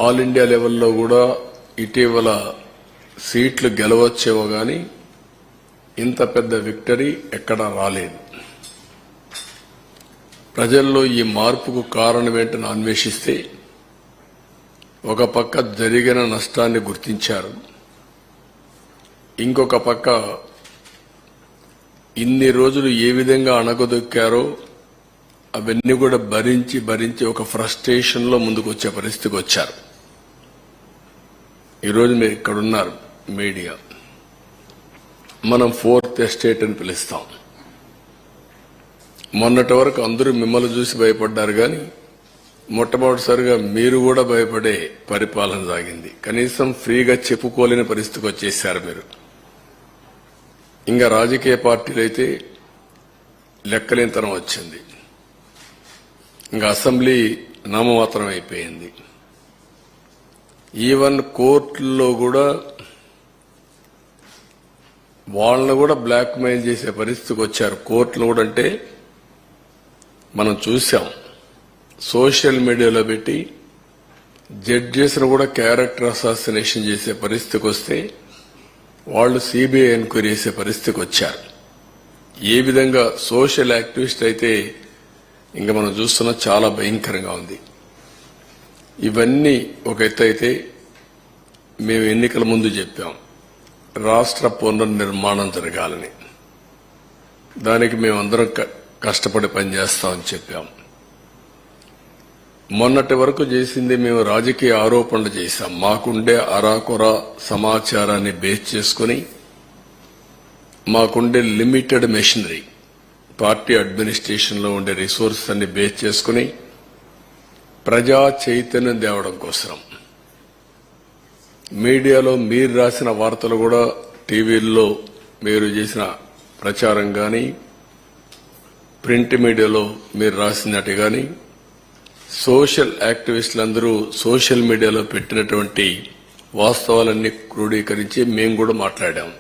All India లెవెల్లో కూడా ఇటీవల సీట్లు గెలవచ్చేమో కానీ ఇంత పెద్ద విక్టరీ ఎక్కడా రాలేదు. ప్రజల్లో ఈ మార్పుకు కారణమేంటని అన్వేషిస్తే ఒక పక్క జరిగిన నష్టాన్ని గుర్తించారు, ఇంకొక పక్క ఇన్ని రోజులు ఏ విధంగా అణగదొక్కారో అవన్నీ కూడా భరించి ఒక ఫ్రస్ట్రేషన్లో ముందుకు వచ్చే పరిస్థితికి వచ్చారు. ఈరోజు మీరు ఇక్కడున్నారు మీడియా, మనం ఫోర్త్ ఎస్టేట్ అని పిలుస్తాం. మొన్నటి వరకు అందరూ మిమ్మల్ని చూసి భయపడ్డారు, కానీ మొట్టమొదటిసారిగా మీరు కూడా భయపడే పరిపాలన సాగింది. కనీసం ఫ్రీగా చెప్పుకోలేని పరిస్థితికి వచ్చేసారు మీరు. ఇంకా రాజకీయ పార్టీలు అయితే లెక్కలేనితనం వచ్చింది, ఇంకా అసెంబ్లీ నామమాత్రం అయిపోయింది. ఈవెన్ కోర్టుల్లో కూడా వాళ్ళని కూడా బ్లాక్ మెయిల్ చేసే పరిస్థితికి వచ్చారు. కోర్టులు కూడా అంటే మనం చూసాం, సోషల్ మీడియాలో పెట్టి జడ్జెస్ను కూడా క్యారెక్టర్ అసాసినేషన్ చేసే పరిస్థితికి వస్తే వాళ్ళు సిబిఐ ఎంక్వైరీ చేసే పరిస్థితికి వచ్చారు. ఏ విధంగా సోషల్ యాక్టివిస్ట్ అయితే ఇంకా మనం చూస్తున్నా చాలా భయంకరంగా ఉంది. ఇవన్నీ ఒక ఎత్తు అయితే, మేము ఎన్నికల ముందు చెప్పాం రాష్ట్ర పునర్నిర్మాణం జరగాలని. దానికి మేమందరం కష్టపడి పనిచేస్తామని చెప్పాం. మొన్నటి వరకు చేసింది మేము రాజకీయ ఆరోపణలు చేశాం. మాకుండే అరాకొర సమాచారాన్ని బేస్ చేసుకుని, మాకుండే లిమిటెడ్ మెషినరీ, పార్టీ అడ్మినిస్ట్రేషన్లో ఉండే రిసోర్స్ అన్ని బేస్ చేసుకుని ప్రజా చైతన్యం తేవడం కోసం మీడియాలో మీరు రాసిన వార్తలు కూడా, టీవీల్లో మీరు చేసిన ప్రచారం కానీ, ప్రింట్ మీడియాలో మీరు రాసినట్టు కానీ, సోషల్ యాక్టివిస్టులందరూ సోషల్ మీడియాలో పెట్టినటువంటి వాస్తవాలన్నీ క్రోడీకరించి మేము కూడా మాట్లాడాం.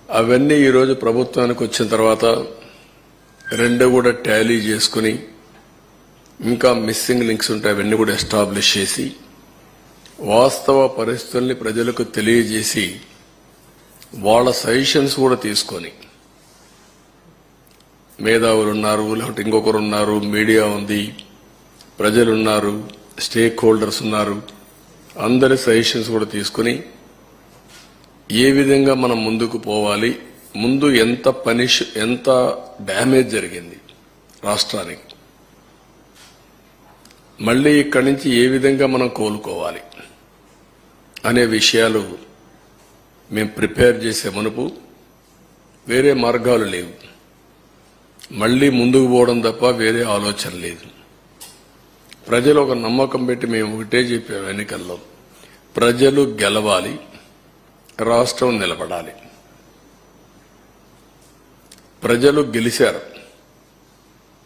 అవన్నీ ఈరోజు ప్రభుత్వానికి వచ్చిన తర్వాత రెండు కూడా టాలీ చేసుకుని, ఇంకా మిస్సింగ్ లింక్స్ ఉంటాయి అవన్నీ కూడా ఎస్టాబ్లిష్ చేసి, వాస్తవ పరిస్థితుల్ని ప్రజలకు తెలియజేసి, వాళ్ళ సజెషన్స్ కూడా తీసుకొని, మేధావులు ఉన్నారు, లేకపోతే ఇంకొకరు ఉన్నారు, మీడియా ఉంది, ప్రజలున్నారు, స్టేక్ హోల్డర్స్ ఉన్నారు, అందరి సజెషన్స్ కూడా తీసుకుని ఏ విధంగా మనం ముందుకు పోవాలి, ముందు ఎంత డ్యామేజ్ జరిగింది రాష్ట్రానికి, మళ్లీ ఇక్కడి నుంచి ఏ విధంగా మనం కోలుకోవాలి అనే విషయాలు మేము ప్రిపేర్ చేసే మునుపు వేరే మార్గాలు లేవు. మళ్లీ ముందుకు పోవడం తప్ప వేరే ఆలోచన లేదు. ప్రజలు ఒక నమ్మకం పెట్టి మేము ఒకటే చెప్పాము ఎన్నికల్లో, ప్రజలు గెలవాలి, రాష్ట్రం నిలబడాలి. ప్రజలు గెలిచారు,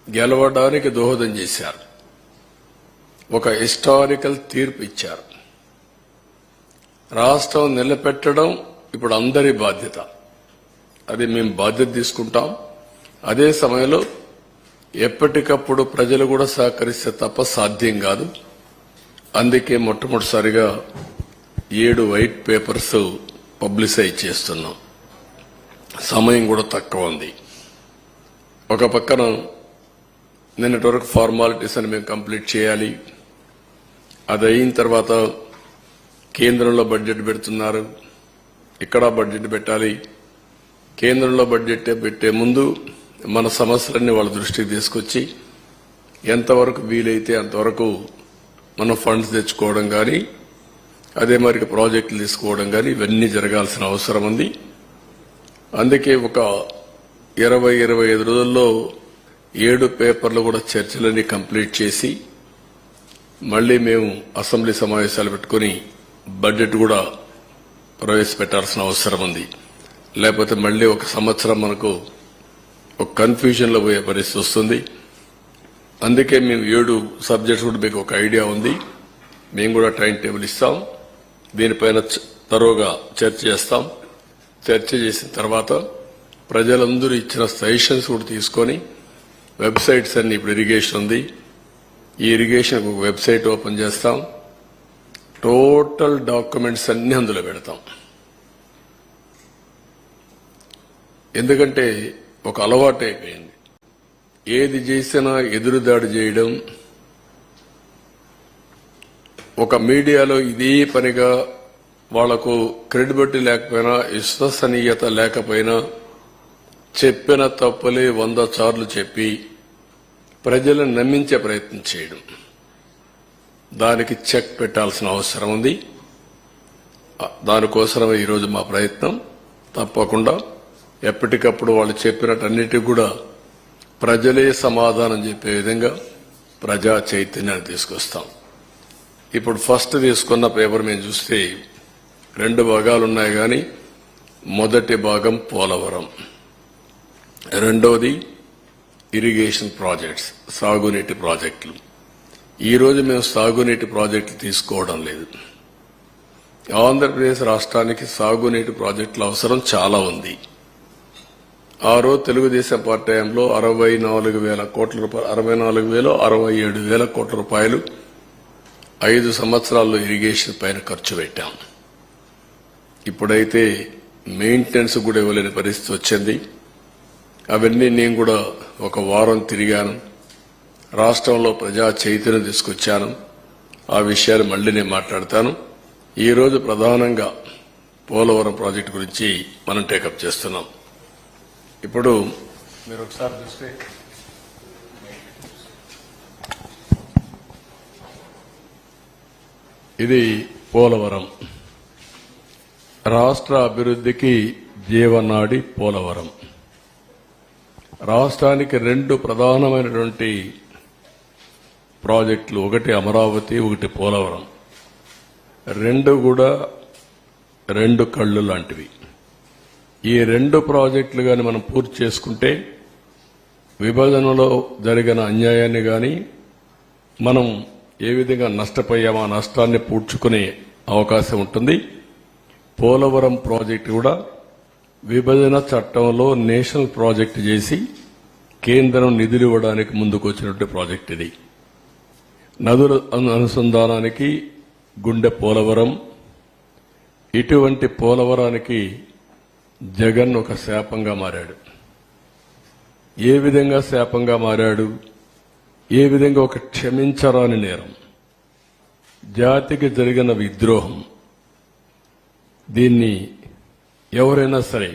గెలవడానికి దోహదం చేశారు, ఒక హిస్టారికల్ తీర్పు ఇచ్చారు. రాష్ట్రం నిలబెట్టడం ఇప్పుడు అందరి బాధ్యత. అది మేము బాధ్యత తీసుకుంటాం. అదే సమయంలో ఎప్పటికప్పుడు ప్రజలు కూడా సహకరిస్తే తప్ప సాధ్యం కాదు. అందుకే మొట్టమొదటిసారిగా 7 వైట్ పేపర్స్ పబ్లిసైజ్ చేస్తున్నాం. సమయం కూడా తక్కువ ఉంది. ఒక పక్కన నిన్నటి వరకు ఫార్మాలిటీస్ అని మేము కంప్లీట్ చేయాలి. అది అయిన తర్వాత కేంద్రంలో బడ్జెట్ పెడుతున్నారు, ఇక్కడ బడ్జెట్ పెట్టాలి. కేంద్రంలో బడ్జెట్ పెట్టే ముందు మన సమస్యలన్నీ వాళ్ళ దృష్టికి తీసుకొచ్చి ఎంతవరకు వీలైతే అంతవరకు మనం ఫండ్స్ తెచ్చుకోవడం కానీ, అదే మరి ప్రాజెక్టులు తీసుకోవడం కానీ ఇవన్నీ జరగాల్సిన అవసరం ఉంది. అందుకే ఒక 20-25 రోజుల్లో 7 పేపర్లు కూడా చర్చలన్నీ కంప్లీట్ చేసి మళ్లీ మేము అసెంబ్లీ సమావేశాలు పెట్టుకుని బడ్జెట్ కూడా ప్రవేశపెట్టాల్సిన అవసరం ఉంది. లేకపోతే మళ్లీ ఒక సంవత్సరం మనకు ఒక కన్ఫ్యూజన్లో పోయే పరిస్థితి వస్తుంది. అందుకే మేము 7 సబ్జెక్ట్స్ కూడా మీకు ఒక ఐడియా ఉంది. మేము కూడా టైం టేబుల్ ఇస్తాం. దీనిపైన తరోగా చర్చ చేస్తాం. చర్చ చేసిన తర్వాత ప్రజలందరూ ఇచ్చిన సజెషన్స్ కూడా తీసుకొని వెబ్సైట్స్ అన్ని, ఇప్పుడు ఇరిగేషన్ ఉంది, ఈ ఇరిగేషన్ ఒక వెబ్సైట్ ఓపెన్ చేస్తాం. టోటల్ డాక్యుమెంట్స్ అన్ని అందులో పెడతాం. ఎందుకంటే ఒక అలవాటు అయిపోయింది. ఏది చేసినా ఎదురుదాడి చేయడం, ఒక మీడియాలో ఇదే పనిగా వాళ్లకు క్రెడిబిలిటీ లేకపోయినా, విశ్వసనీయత లేకపోయినా చెప్పిన తప్పులే 100 సార్లు చెప్పి ప్రజలను నమ్మించే ప్రయత్నం చేయడం, దానికి చెక్ పెట్టాల్సిన అవసరం ఉంది. దానికోసమే ఈరోజు మా ప్రయత్నం. తప్పకుండా ఎప్పటికప్పుడు వాళ్ళు చెప్పినట్టన్నిటికీ కూడా ప్రజలే సమాధానం చెప్పే విధంగా ప్రజా చైతన్యాన్ని తీసుకొస్తాం. ఇప్పుడు ఫస్ట్ తీసుకున్న పేపర్ మేము చూస్తే 2 భాగాలున్నాయి. కానీ మొదటి భాగం పోలవరం, రెండవది ఇరిగేషన్ ప్రాజెక్ట్స్, సాగునీటి ప్రాజెక్టులు. ఈరోజు మేము సాగునీటి ప్రాజెక్టులు తీసుకోవడం లేదు. ఆంధ్రప్రదేశ్ రాష్ట్రానికి సాగునీటి ప్రాజెక్టుల అవసరం చాలా ఉంది. ఆ రోజు తెలుగుదేశం పార్టీ హయాంలో 64,000 కోట్ల రూపాయలు, 67,000 కోట్ల రూపాయలు 5 సంవత్సరాల్లో ఇరిగేషన్ పైన ఖర్చు పెట్టాం. ఇప్పుడైతే మెయింటెనెన్స్ కూడా ఇవ్వలేని పరిస్థితి వచ్చింది. అవన్నీ నేను కూడా ఒక వారం తిరిగాను. రాష్ట్రంలో ప్రజా చైతన్యం తీసుకొచ్చాను. ఆ విషయాలు మళ్లీ నేను మాట్లాడతాను. ఈ రోజు ప్రధానంగా పోలవరం ప్రాజెక్టు గురించి మనం టేకప్ చేస్తున్నాం. ఇప్పుడు మీరు ఒకసారి చూస్తే ఇది పోలవరం రాష్ట్ర అభివృద్ధికి జీవనాడి. పోలవరం రాష్ట్రానికి 2 ప్రధానమైనటువంటి ప్రాజెక్టులు, ఒకటి అమరావతి, ఒకటి పోలవరం. 2 కూడా 2 కళ్ళు లాంటివి. ఈ 2 ప్రాజెక్టులు గాని మనం పూర్తి చేసుకుంటే విభజనలో జరిగిన అన్యాయాన్ని గాని, మనం ఏ విధంగా నష్టపోయామో ఆ నష్టాన్ని పూడ్చుకునే అవకాశం ఉంటుంది. పోలవరం ప్రాజెక్టు కూడా విభజన చట్టంలో నేషనల్ ప్రాజెక్టు చేసి కేంద్రం నిధులు ఇవ్వడానికి ముందుకు వచ్చినటువంటి ప్రాజెక్టు ఇది. నదుల అనుసంధానానికి గుండె పోలవరం. ఇటువంటి పోలవరానికి జగన్ ఒక శాపంగా మారాడు. ఏ విధంగా శాపంగా మారాడు? ఏ విధంగా ఒక క్షమించరాని నేరం, జాతికి జరిగిన విద్రోహం. దీన్ని ఎవరైనా సరే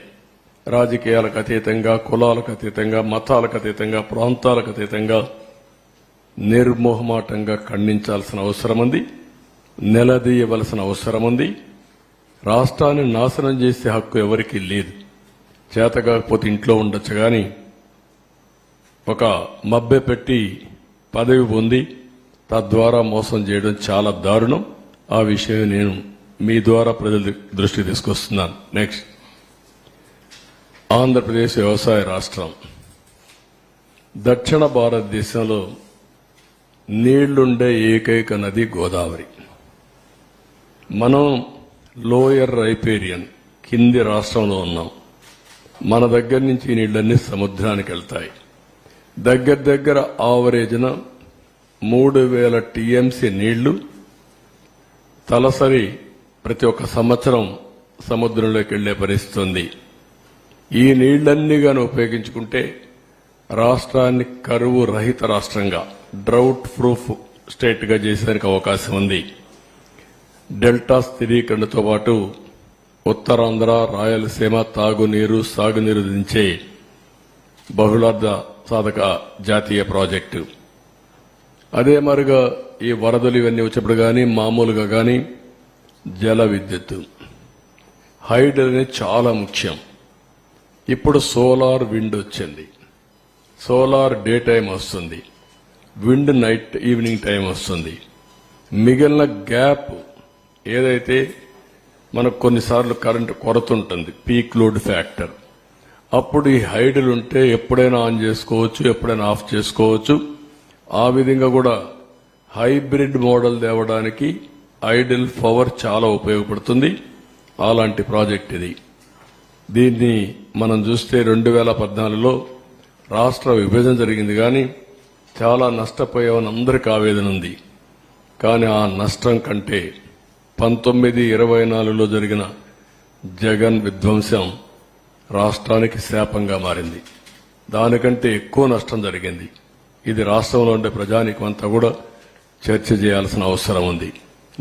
రాజకీయాలకు అతీతంగా, కులాలకు అతీతంగా, మతాలకు అతీతంగా, ప్రాంతాలకు అతీతంగా నిర్మోహమాటంగా ఖండించాల్సిన అవసరం ఉంది. నిలదీయవలసిన అవసరం ఉంది. రాష్ట్రాన్ని నాశనం చేసే హక్కు ఎవరికీ లేదు. చేతకాకపోతే ఇంట్లో ఉండొచ్చు, కానీ ఒక మబ్బె పెట్టి పదవి పొంది తద్వారా మోసం చేయడం చాలా దారుణం. ఆ విషయం నేను మీ ద్వారా ప్రజల దృష్టికి తీసుకొస్తున్నాను. నెక్స్ట్, ఆంధ్రప్రదేశ్ వ్యవసాయ రాష్ట్రం. దక్షిణ భారతదేశంలో నీళ్లుండే ఏకైక నది గోదావరి. మనం లోయర్ రైపేరియన్ కింది రాష్ట్రంలో ఉన్నాం. మన దగ్గర నుంచి ఈ నీళ్లన్నీ సముద్రానికి వెళ్తాయి. దగ్గర ఆవరేజ్న 3,000 టీఎంసీ నీళ్లు తలసరి ప్రతి ఒక్క సంవత్సరం సముద్రంలోకి వెళ్లే పరిస్థితి ఉంది. ఈ నీళ్లన్నీ గాని ఉపయోగించుకుంటే రాష్ట్రాన్ని కరువు రహిత రాష్ట్రంగా, డ్రౌట్ ప్రూఫ్ స్టేట్ గా చేసేందుకు అవకాశం ఉంది. డెల్టా స్థిరీకరణతో పాటు ఉత్తరాంధ్ర, రాయలసీమ తాగునీరు, సాగునీరు దించే బహుళార్థ సాధక జాతీయ ప్రాజెక్టు. అదే మరుగా ఈ వరదలు ఇవన్నీ వచ్చినప్పుడు కానీ, మామూలుగా కానీ జల విద్యుత్, హైడల్ అనేది చాలా ముఖ్యం. ఇప్పుడు సోలార్ విండ్ వచ్చింది. సోలార్ డే టైం వస్తుంది, విండ్ నైట్ ఈవినింగ్ టైం వస్తుంది. మిగిలిన గ్యాప్ ఏదైతే మనకు కొన్నిసార్లు కరెంటు కొరత ఉంటుంది, పీక్ లోడ్ ఫ్యాక్టర్, అప్పుడు ఈ హైడల్ ఉంటే ఎప్పుడైనా ఆన్ చేసుకోవచ్చు, ఎప్పుడైనా ఆఫ్ చేసుకోవచ్చు. ఆ విధంగా కూడా హైబ్రిడ్ మోడల్ తేవడానికి ఐడల్ పవర్ చాలా ఉపయోగపడుతుంది. అలాంటి ప్రాజెక్ట్ ఇది. దీన్ని మనం చూస్తే 2014లో రాష్ట్ర విభజన జరిగింది, కానీ చాలా నష్టపోయామని అందరికీ ఆవేదన ఉంది. కానీ ఆ నష్టం కంటే 1924లో జరిగిన జగన్ విధ్వంసం రాష్ట్రానికి శాపంగా మారింది. దానికంటే ఎక్కువ నష్టం జరిగింది. ఇది రాష్ట్రంలో ఉండే ప్రజానీకం అంతా కూడా చర్చ చేయాల్సిన అవసరం ఉంది.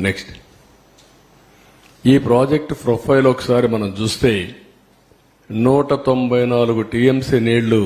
నెక్స్ట్, ఈ ప్రాజెక్టు ప్రొఫైల్ ఒకసారి మనం చూస్తే 194 టీఎంసీ నీళ్లు